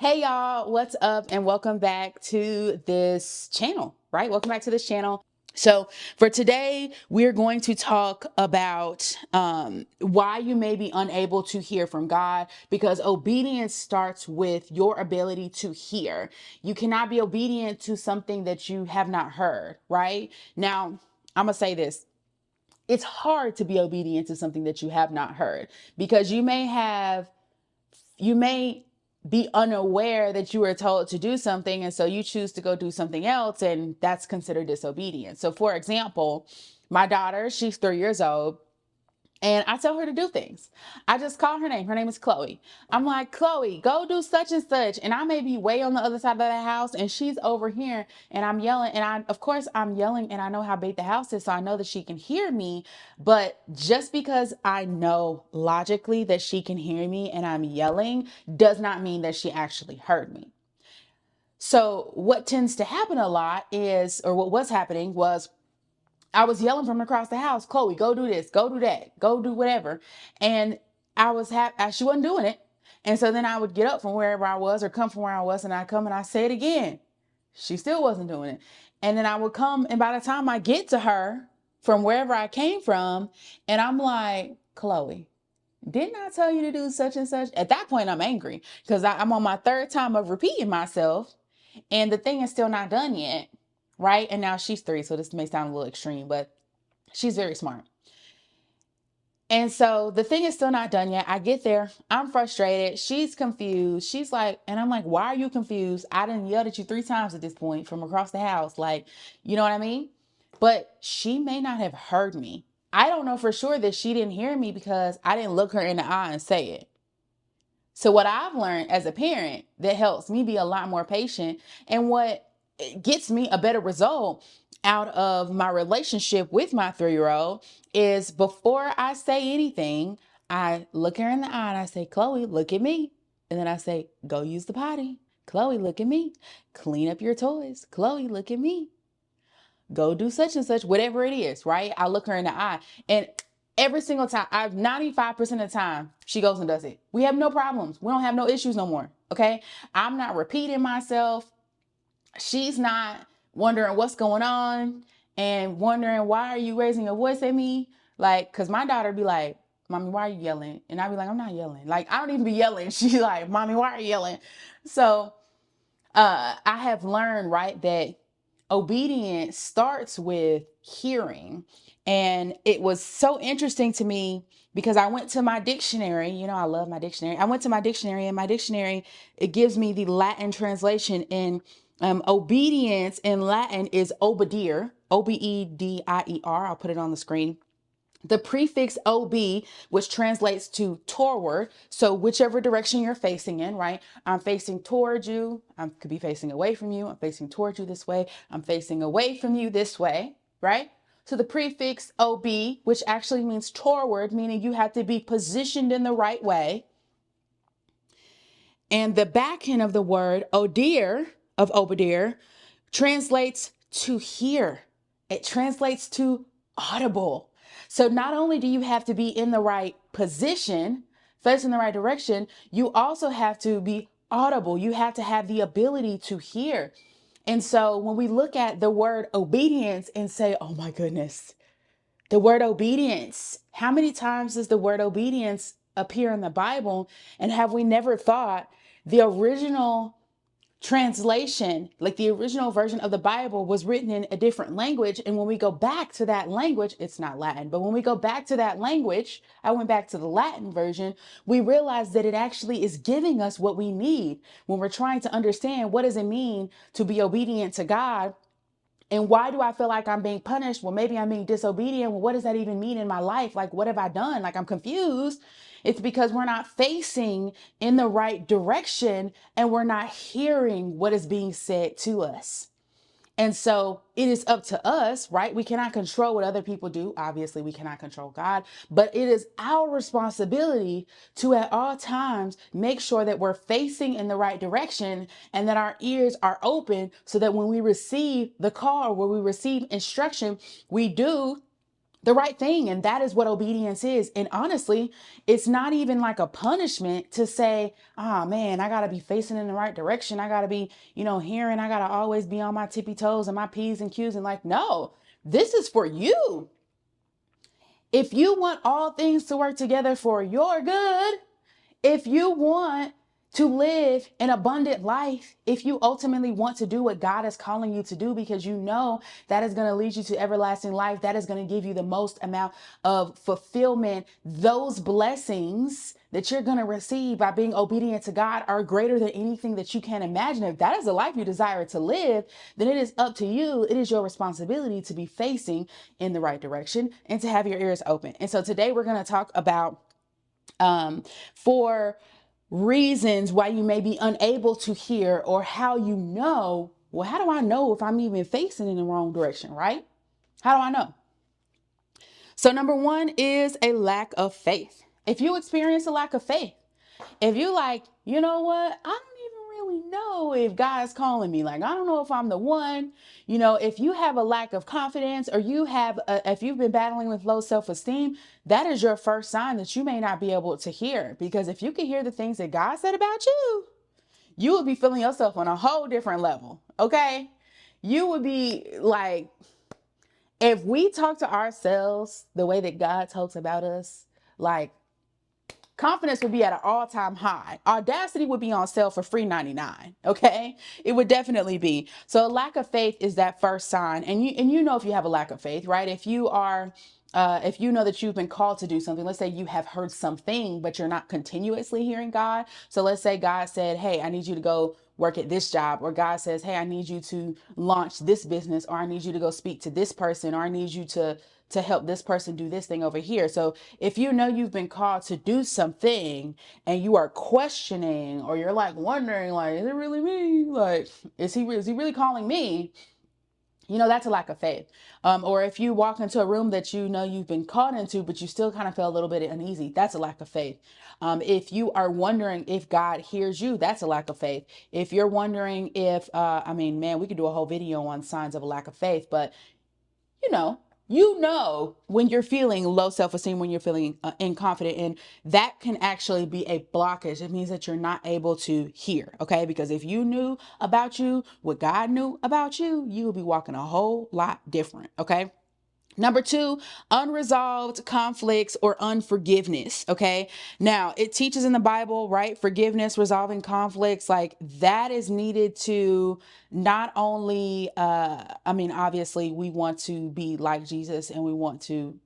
Hey y'all, what's up? And welcome back to this channel, right? Welcome back to this channel. So for today, we're going to talk about why you may be unable to hear from God, because obedience starts with your ability to hear. You cannot be obedient to something that you have not heard, right? Now, I'm gonna say this. It's hard to be obedient to something that you have not heard, because you may be unaware that you were told to do something, and so you choose to go do something else, and that's considered disobedience. So for example, my daughter, she's 3 years old, and I tell her to do things. I just call her name. Her name is Chloe. I'm like, Chloe, go do such and such. And I may be way on the other side of the house and she's over here and I'm yelling. And of course, I'm yelling and I know how big the house is. So I know that she can hear me. But just because I know logically that she can hear me and I'm yelling does not mean that she actually heard me. So what tends to happen a lot is, or what was happening was, I was yelling from across the house, Chloe, go do this, go do that, go do whatever. And she wasn't doing it. And so then I would get up from wherever I was or come from where I was and I come and I say it again. She still wasn't doing it. And then I would come, and by the time I get to her from wherever I came from, and I'm like, Chloe, didn't I tell you to do such and such? At that point, I'm angry because I'm on my third time of repeating myself and the thing is still not done yet. Right. And now she's 3. So this may sound a little extreme, but she's very smart. And so the thing is still not done yet. I get there. I'm frustrated. She's confused. She's like, and I'm like, why are you confused? I didn't yell at you 3 times at this point from across the house. Like, you know what I mean? But she may not have heard me. I don't know for sure that she didn't hear me because I didn't look her in the eye and say it. So what I've learned as a parent that helps me be a lot more patient, and what gets me a better result out of my relationship with my 3-year-old is, before I say anything, I look her in the eye and I say, Chloe, look at me. And then I say, go use the potty. Chloe, look at me. Clean up your toys. Chloe, look at me. Go do such and such, whatever it is, right? I look her in the eye, and every single time, 95% of the time, she goes and does it. We have no problems. We don't have no issues no more. Okay. I'm not repeating myself. She's not wondering what's going on and wondering, why are you raising your voice at me? Like, cause my daughter be like, Mommy, why are you yelling? And I be like, I'm not yelling. Like, I don't even be yelling. She's like, Mommy, why are you yelling? So, I have learned, right, that obedience starts with hearing. And it was so interesting to me because I went to my dictionary. You know, I love my dictionary. I went to my dictionary, and my dictionary, it gives me the Latin translation. In obedience in Latin is obedier, Obedier. I'll put it on the screen. The prefix ob, which translates to toward. So whichever direction you're facing in, right? I'm facing towards you. I could be facing away from you. I'm facing towards you this way. I'm facing away from you this way, right? So the prefix ob, which actually means toward, meaning you have to be positioned in the right way. And the back end of the word odir, of obadier, translates to hear. It translates to audible. So not only do you have to be in the right position, facing the right direction, you also have to be audible. You have to have the ability to hear. And so when we look at the word obedience and say, oh my goodness, the word obedience, how many times does the word obedience appear in the Bible? And have we never thought the original translation, like the original version of the Bible, was written in a different language? And when we go back to that language, it's not Latin, but when we go back to that language, I went back to the Latin version, we realize that it actually is giving us what we need when we're trying to understand, what does it mean to be obedient to God? And why do I feel like I'm being punished? Well, maybe I'm being disobedient. Well, what does that even mean in my life? Like, what have I done? Like, I'm confused. It's because we're not facing in the right direction and we're not hearing what is being said to us. And so it is up to us, right? We cannot control what other people do. Obviously, we cannot control God, but it is our responsibility to at all times make sure that we're facing in the right direction and that our ears are open, so that when we receive the call or when we receive instruction, we do the right thing. And that is what obedience is. And honestly, it's not even like a punishment to say, ah, man, I got to be facing in the right direction. I got to be, hearing, I got to always be on my tippy toes and my P's and Q's. And like, no, this is for you. If you want all things to work together for your good, if you want to live an abundant life, if you ultimately want to do what God is calling you to do, because you know that is going to lead you to everlasting life, that is going to give you the most amount of fulfillment, those blessings that you're going to receive by being obedient to God are greater than anything that you can imagine. If that is the life you desire to live, then it is up to you. It is your responsibility to be facing in the right direction and to have your ears open. And so today we're going to talk about for reasons why you may be unable to hear, or how you know, well, how do I know if I'm even facing in the wrong direction, right? How do I know? So number one is a lack of faith. If you experience a lack of faith, if you like, you know what, I don't even really know if God's calling me. Like, I don't know if I'm the one. If you have a lack of confidence, or if you've been battling with low self-esteem, that is your first sign that you may not be able to hear. Because if you could hear the things that God said about you, you would be feeling yourself on a whole different level. Okay. You would be like, if we talk to ourselves the way that God talks about us, like, confidence would be at an all-time high. Audacity would be on sale for free 99. Okay. It would definitely be. So a lack of faith is that first sign. And you know, if you have a lack of faith, right? If you know that you've been called to do something, let's say you have heard something, but you're not continuously hearing God. So let's say God said, hey, I need you to go work at this job, or God says, hey, I need you to launch this business, or I need you to go speak to this person, or I need you to help this person do this thing over here. So if you know you've been called to do something and you are questioning, or you're like wondering, like, is it really me? Like, is he really calling me? That's a lack of faith. Or if you walk into a room that you know you've been called into, but you still kind of feel a little bit uneasy, that's a lack of faith. If you are wondering if God hears you, that's a lack of faith. If you're wondering if, man, we could do a whole video on signs of a lack of faith, but when you're feeling low self-esteem, when you're feeling inconfident, and that can actually be a blockage. It means that you're not able to hear. Okay. Because if you knew about you what God knew about you, you would be walking a whole lot different. Okay. Number two, unresolved conflicts or unforgiveness. Okay. Now it teaches in the Bible, right? Forgiveness, resolving conflicts, like that is needed to not only, obviously we want to be like Jesus, and we want to,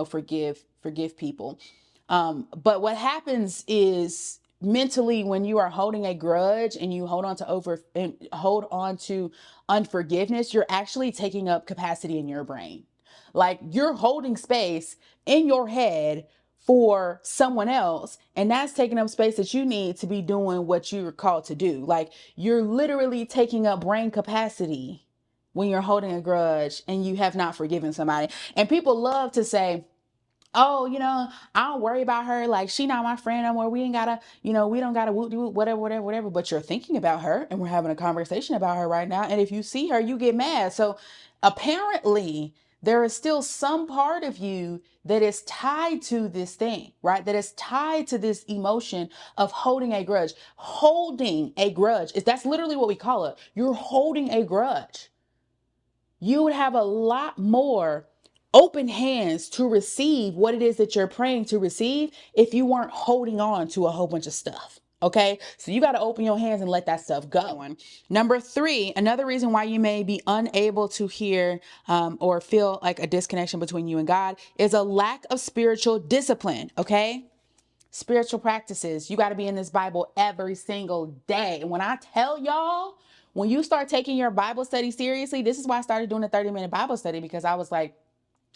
forgive people. But what happens is, mentally, when you are holding a grudge and you hold on to unforgiveness, you're actually taking up capacity in your brain. Like, you're holding space in your head for someone else, and that's taking up space that you need to be doing what you're called to do. Like, you're literally taking up brain capacity when you're holding a grudge and you have not forgiven somebody. And people love to say, oh, I don't worry about her. Like, she not my friend no more. We ain't gotta, we don't gotta whatever. But you're thinking about her, and we're having a conversation about her right now. And if you see her, you get mad. So apparently there is still some part of you that is tied to this thing, right? That is tied to this emotion of holding a grudge. Holding a grudge that's literally what we call it. You're holding a grudge. You would have a lot more open hands to receive what it is that you're praying to receive if you weren't holding on to a whole bunch of stuff. Okay. So you got to open your hands and let that stuff go. Number three, another reason why you may be unable to hear or feel like a disconnection between you and God is a lack of spiritual discipline. Okay. Spiritual practices. You got to be in this Bible every single day. And when I tell y'all, when you start taking your Bible study seriously, this is why I started doing a 30-minute Bible study, because I was like,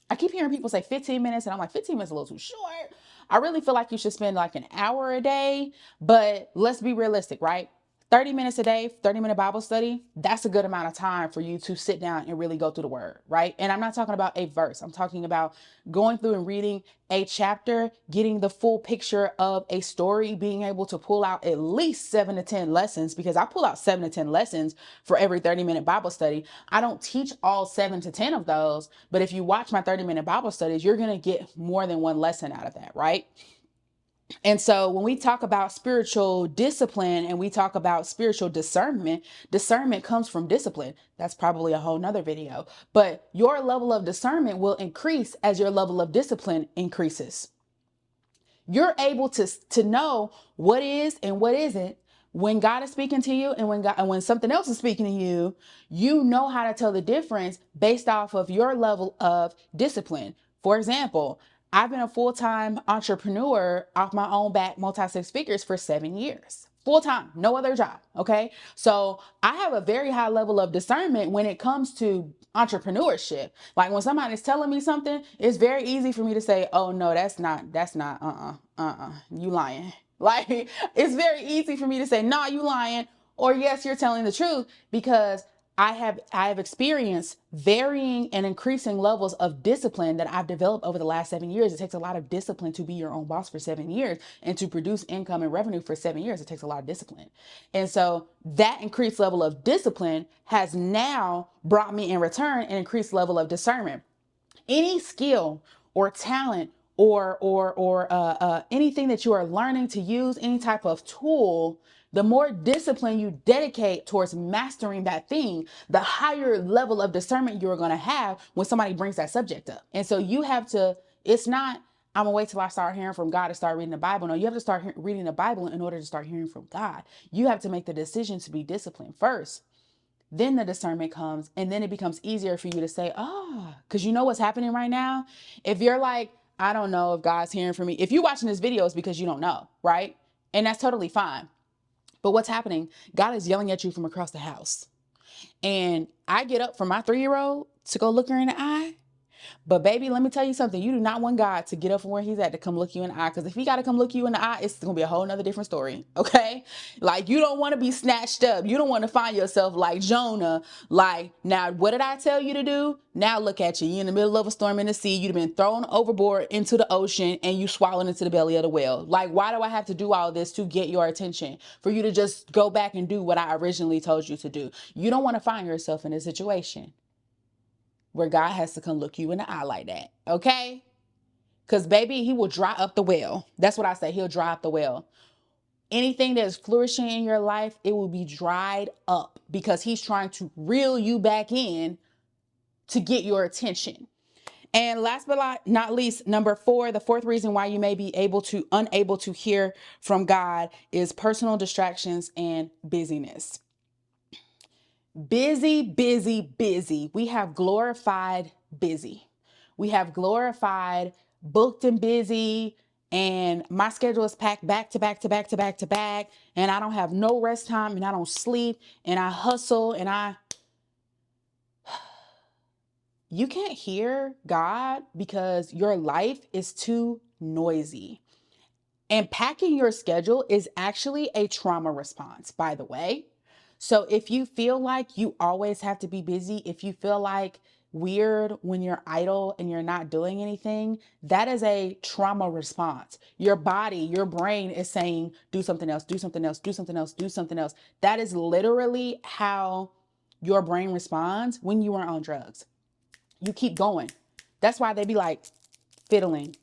I keep hearing people say 15 minutes, and I'm like, 15 minutes is a little too short. I really feel like you should spend like an hour a day, but let's be realistic, right? 30 minutes a day, 30-minute Bible study, that's a good amount of time for you to sit down and really go through the word, right? And I'm not talking about a verse. I'm talking about going through and reading a chapter, getting the full picture of a story, being able to pull out at least 7 to 10 lessons, because I pull out 7 to 10 lessons for every 30-minute Bible study. I don't teach all 7 to 10 of those, but if you watch my 30-minute Bible studies, you're going to get more than one lesson out of that, right? And so when we talk about spiritual discipline and we talk about spiritual discernment, discernment comes from discipline. That's probably a whole nother video, but your level of discernment will increase as your level of discipline increases. You're able to know what is and what isn't when God is speaking to you, and when something else is speaking to you. You know how to tell the difference based off of your level of discipline. For example, I've been a full-time entrepreneur off my own back, multi-six figures, for 7 years. Full time, no other job. Okay. So I have a very high level of discernment when it comes to entrepreneurship. Like when somebody's telling me something, it's very easy for me to say, oh no, you lying. Like it's very easy for me to say, nah, you lying, or yes, you're telling the truth, because I have experienced varying and increasing levels of discipline that I've developed over the last 7 years. It takes a lot of discipline to be your own boss for 7 years and to produce income and revenue for 7 years. It takes a lot of discipline. And so that increased level of discipline has now brought me in return an increased level of discernment. Any skill or talent or anything that you are learning to use, any type of tool, the more discipline you dedicate towards mastering that thing, the higher level of discernment you're going to have when somebody brings that subject up. And so you have to, it's not, I'm gonna wait till I start hearing from God to start reading the Bible. No, you have to start reading the Bible in order to start hearing from God. You have to make the decision to be disciplined first. Then the discernment comes, and then it becomes easier for you to say, oh, because you know what's happening right now. If you're like, I don't know if God's hearing from me. If you're watching this video, it's because you don't know, right? And that's totally fine. But what's happening? God is yelling at you from across the house. And I get up from my 3-year-old to go look her in the eye. But baby, let me tell you something. You do not want God to get up from where he's at to come look you in the eye. Because if he got to come look you in the eye, it's going to be a whole nother different story. Okay. Like you don't want to be snatched up. You don't want to find yourself like Jonah. Like, now, what did I tell you to do? Now look at you. You're in the middle of a storm in the sea. You've been thrown overboard into the ocean and you swallowed into the belly of the whale. Like, why do I have to do all this to get your attention? For you to just go back and do what I originally told you to do. You don't want to find yourself in a situation where God has to come look you in the eye like that. Okay? Because baby, he will dry up the well. That's what I say. He'll dry up the well. Anything that is flourishing in your life, it will be dried up because he's trying to reel you back in to get your attention. And last but not least, number 4, the fourth reason why you may be unable to hear from God is personal distractions and busyness. Busy, busy, busy. We have glorified busy. We have glorified booked and busy, and my schedule is packed back to back to back to back to back, and I don't have no rest time, and I don't sleep, and I hustle, and you can't hear God because your life is too noisy. And packing your schedule is actually a trauma response, by the way. So if you feel like you always have to be busy, if you feel like weird when you're idle and you're not doing anything, that is a trauma response. Your body, your brain is saying, do something else, do something else, do something else, do something else. That is literally how your brain responds when you are on drugs. You keep going. That's why they be like fiddling,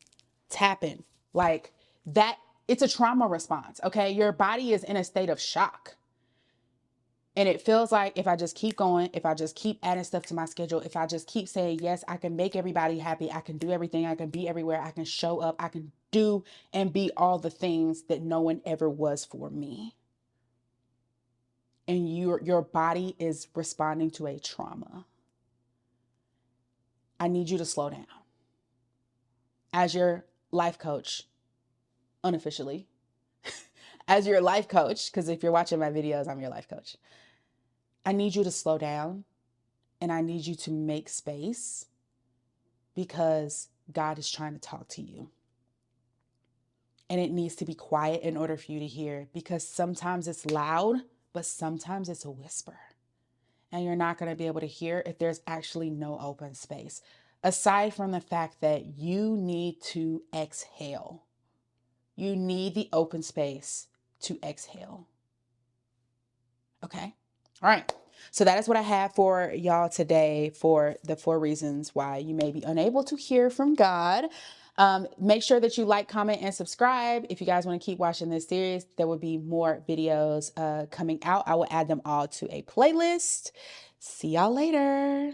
tapping, like that. It's a trauma response. Okay. Your body is in a state of shock. And it feels like if I just keep going, if I just keep adding stuff to my schedule, if I just keep saying, yes, I can make everybody happy. I can do everything. I can be everywhere. I can show up. I can do and be all the things that no one ever was for me. And your body is responding to a trauma. I need you to slow down. As your life coach, unofficially, as your life coach, because if you're watching my videos, I'm your life coach. I need you to slow down and I need you to make space because God is trying to talk to you. And it needs to be quiet in order for you to hear, because sometimes it's loud, but sometimes it's a whisper. And you're not going to be able to hear if there's actually no open space. Aside from the fact that you need to exhale, you need the open space to exhale. Okay. All right. So that is what I have for y'all today for the 4 reasons why you may be unable to hear from God. Make sure that you like, comment, and subscribe. If you guys want to keep watching this series, there will be more videos coming out. I will add them all to a playlist. See y'all later.